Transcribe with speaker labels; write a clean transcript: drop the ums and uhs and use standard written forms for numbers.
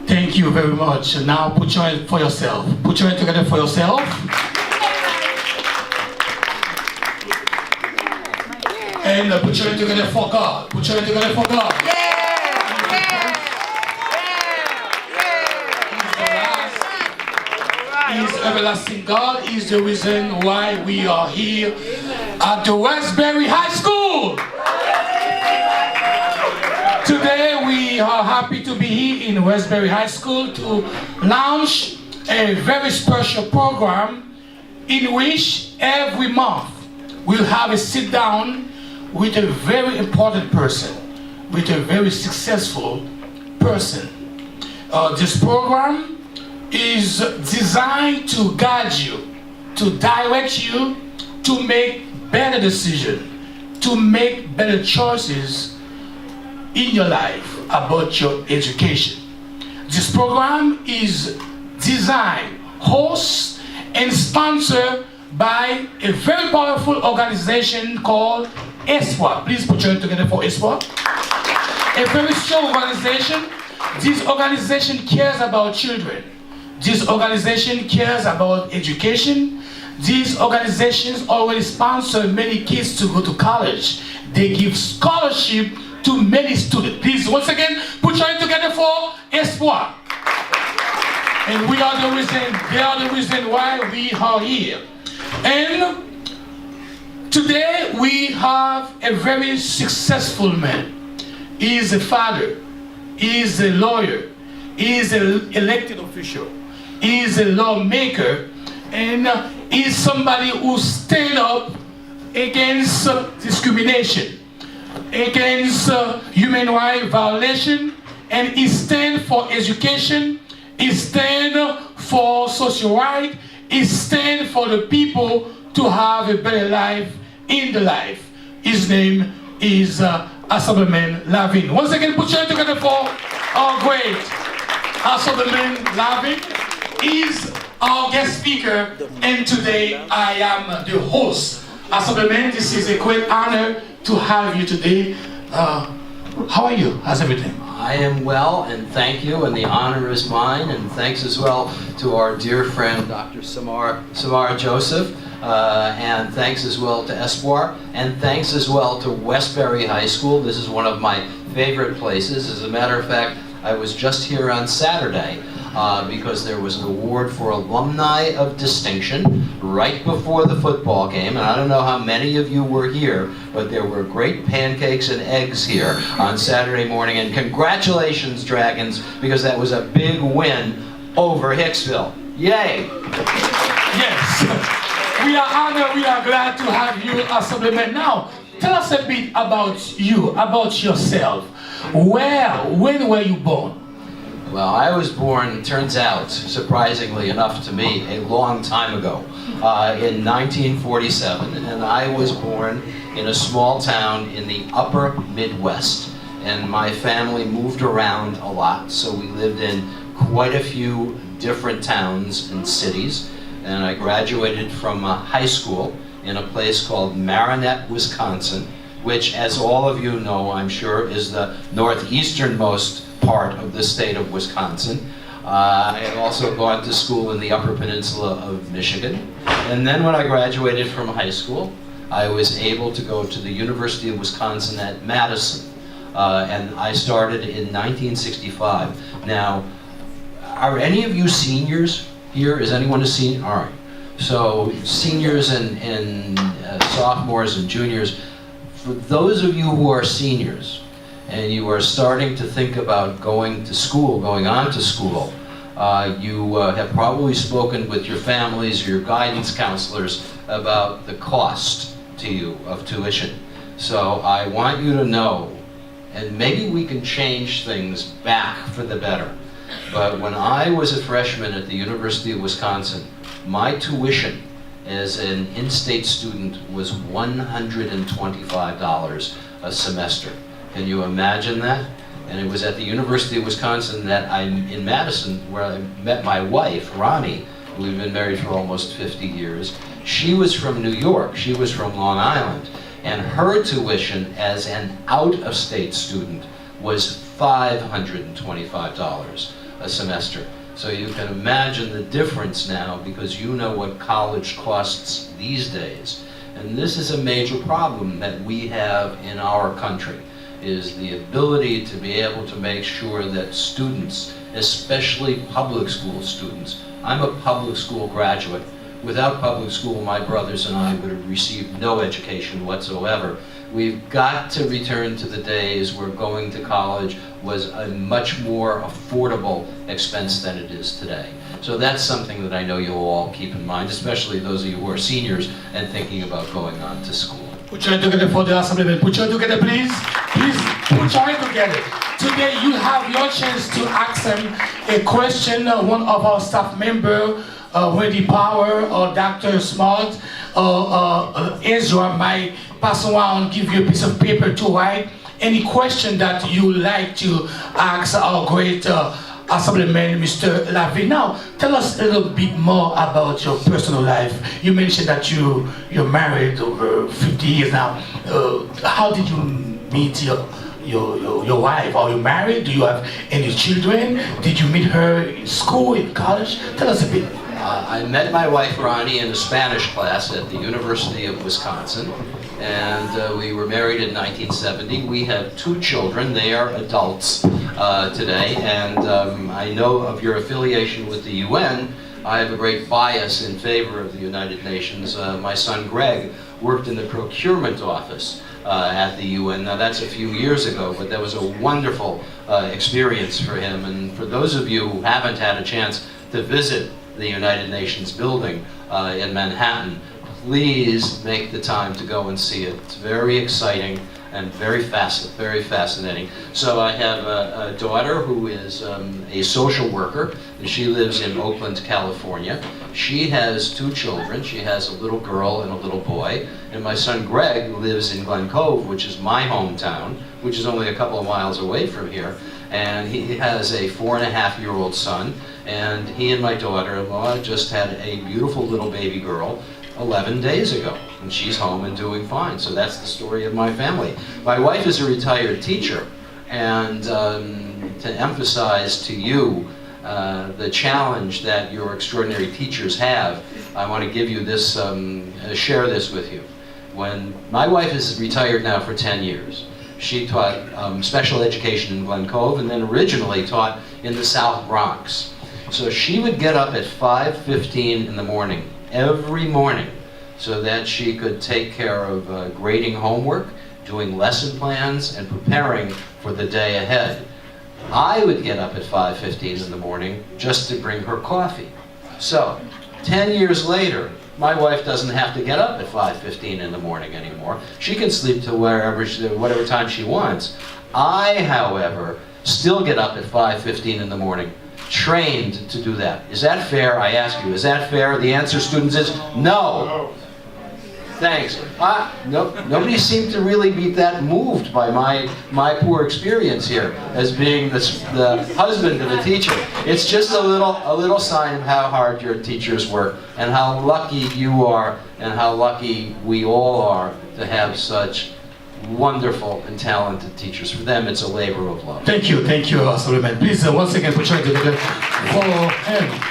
Speaker 1: Thank you very much. Now put your hand for yourself. Put your hand together for yourself. And put your hand together for God. Put your hand together for God. He's everlasting God. He's the reason why we are here at the Westbury High School. Today we are happy to be here in Westbury High School to launch a very special program in which every month we'll have a sit down with a very important person, with a very successful person. This program is designed to guide you, to direct you, to make better decisions, to make better choices in your life about your education. This program is designed, hosted, and sponsored by a very powerful organization called Espoir. Please put your hand together for Espoir. A very strong organization. This organization cares about children. This organization cares about education. These organizations already sponsor many kids to go to college. They give scholarship to many students. Please, once again, put your hand together for Espoir. And we are the reason, they are the reason why we are here. And today we have a very successful man. He is a father. He is a lawyer. He is an elected official. He is a lawmaker. And he is somebody who stands up against discrimination, against human rights violation, and he stands for education, he stands for social rights, he stands for the people to have a better life in the life. His name is Assemblyman Lavi. Once again, put your hand together for our great Assemblyman Lavi. He's our guest speaker, and today I am the host. Assemblyman, this is a great honor to have you today. How are you? How's everything?
Speaker 2: I am well, and thank you, and the honor is mine, and thanks as well to our dear friend Dr. Samara Joseph, and thanks as well to Espoir, and thanks as well to Westbury High School. This is one of my favorite places. As a matter of fact, I was just here on Saturday because there was an award for alumni of distinction right before the football game, and I don't know how many of you were here, but there were great pancakes and eggs here on Saturday morning, and congratulations, Dragons, because that was a big win over Hicksville. Yay!
Speaker 1: Yes, we are honored, we are glad to have you, Assemblyman. Now, tell us a bit about you, about yourself. When were you born?
Speaker 2: Well, I was born, turns out, surprisingly enough to me, a long time ago, in 1947, and I was born in a small town in the upper Midwest, and my family moved around a lot, so we lived in quite a few different towns and cities, and I graduated from high school in a place called Marinette, Wisconsin, which, as all of you know, I'm sure, is the northeasternmost part of the state of Wisconsin. I had also gone to school in the Upper Peninsula of Michigan. And then when I graduated from high school, I was able to go to the University of Wisconsin at Madison. And I started in 1965. Now, are any of you seniors here? Is anyone a senior? All right. So seniors and sophomores and juniors, for those of you who are seniors, and you are starting to think about going to school, going on to school, you have probably spoken with your families or your guidance counselors about the cost to you of tuition. So I want you to know, and maybe we can change things back for the better, but when I was a freshman at the University of Wisconsin, my tuition as an in-state student was $125 a semester. Can you imagine that? And it was at the University of Wisconsin that in Madison, where I met my wife, Ronnie. We've been married for almost 50 years. She was from New York. She was from Long Island. And her tuition as an out-of-state student was $525. a semester. So you can imagine the difference now, because you know what college costs these days. And this is a major problem that we have in our country, is the ability to be able to make sure that students, especially public school students, I'm a public school graduate. Without public school, my brothers and I would have received no education whatsoever. We've got to return to the days where going to college was a much more affordable expense than it is today. So that's something that I know you'll all keep in mind, especially those of you who are seniors and thinking about going on to school.
Speaker 1: Put your hand together for the Assemblyman. Put your hand together, please. Please, put your hand together. Today you have your chance to ask him a question. One of our staff members, Wendy Power or Dr. Smart or Ezra might pass around, give you a piece of paper to write any question that you like to ask our great Assemblyman, Mr. Lavi. Now, tell us a little bit more about your personal life. You mentioned that you're married over 50 years now. How did you meet your wife? Are you married? Do you have any children? Did you meet her in school, in college? Tell us a bit.
Speaker 2: I met my wife Ronnie in a Spanish class at the University of Wisconsin, and we were married in 1970. We have 2 children. They are adults today, and I know of your affiliation with the UN. I have a great bias in favor of the United Nations. My son Greg worked in the procurement office at the UN. Now that's a few years ago, but that was a wonderful experience for him. And for those of you who haven't had a chance to visit the United Nations building in Manhattan, please make the time to go and see it. It's very exciting and very fascinating. So I have a daughter who is a social worker, and she lives in Oakland, California. She has 2 children. She has a little girl and a little boy. And my son Greg lives in Glen Cove, which is my hometown, which is only a couple of miles away from here. And he has a 4.5-year-old son, and he and my daughter-in-law just had a beautiful little baby girl 11 days ago, and she's home and doing fine. So that's the story of my family. My wife is a retired teacher, and to emphasize to you the challenge that your extraordinary teachers have, I want to give you this, share this with you. When my wife is retired now for 10 years, she taught special education in Glen Cove, and then originally taught in the South Bronx. So she would get up at 5:15 in the morning, every morning, so that she could take care of grading homework, doing lesson plans, and preparing for the day ahead. I would get up at 5:15 in the morning just to bring her coffee. So, 10 years later, my wife doesn't have to get up at 5:15 in the morning anymore. She can sleep to whatever time she wants. I, however, still get up at 5:15 in the morning, trained to do that. Is that fair? I ask you, is that fair? The answer, students, is no. Thanks. Nobody seemed to really be that moved by my poor experience here as being the husband of a teacher. It's just a little sign of how hard your teachers work and how lucky you are and how lucky we all are to have such wonderful and talented teachers. For them, it's a labor of love.
Speaker 1: Thank you, Assemblyman. Please, once again, put your hand together for him.